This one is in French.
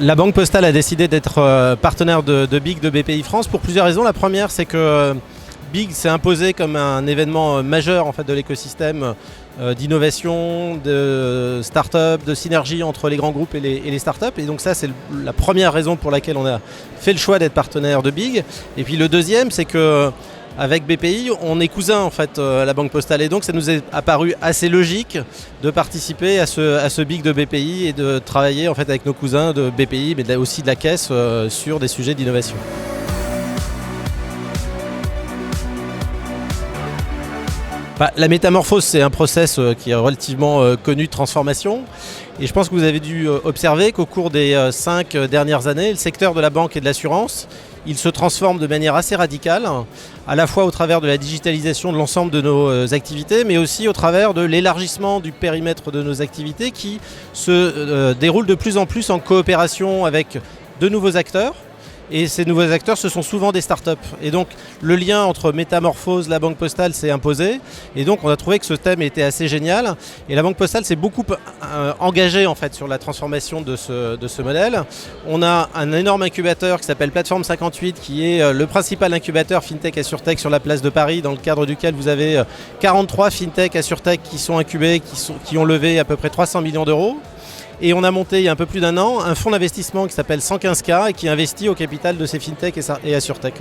La Banque Postale a décidé d'être partenaire de BIG de BPI France pour plusieurs raisons. La première, c'est que BIG s'est imposé comme un événement majeur en fait, de l'écosystème d'innovation, de start-up, de synergie entre les grands groupes et les start-up. Et donc ça, c'est la première raison pour laquelle on a fait le choix d'être partenaire de BIG. Et puis le deuxième, c'est que avec BPI, on est cousins en fait à la Banque Postale et donc ça nous est apparu assez logique de participer à ce BIG de BPI et de travailler en fait avec nos cousins de BPI mais aussi de la Caisse sur des sujets d'innovation. La métamorphose, c'est un process qui est relativement connu de transformation. Et je pense que vous avez dû observer qu'au cours des 5 dernières années, le secteur de la banque et de l'assurance, il se transforme de manière assez radicale, à la fois au travers de la digitalisation de l'ensemble de nos activités, mais aussi au travers de l'élargissement du périmètre de nos activités qui se déroule de plus en plus en coopération avec de nouveaux acteurs. Et ces nouveaux acteurs, ce sont souvent des startups. Et donc, le lien entre Métamorphose, la Banque Postale s'est imposé. Et donc, on a trouvé que ce thème était assez génial. Et la Banque Postale s'est beaucoup engagée en fait, sur la transformation de ce modèle. On a un énorme incubateur qui s'appelle Plateforme 58, qui est le principal incubateur FinTech AssurTech sur la place de Paris, dans le cadre duquel vous avez 43 FinTech AssurTech qui sont incubés, qui ont levé à peu près 300 millions d'euros. Et on a monté il y a un peu plus d'un an un fonds d'investissement qui s'appelle 115K et qui investit au capital de ces FinTech et AssurTech.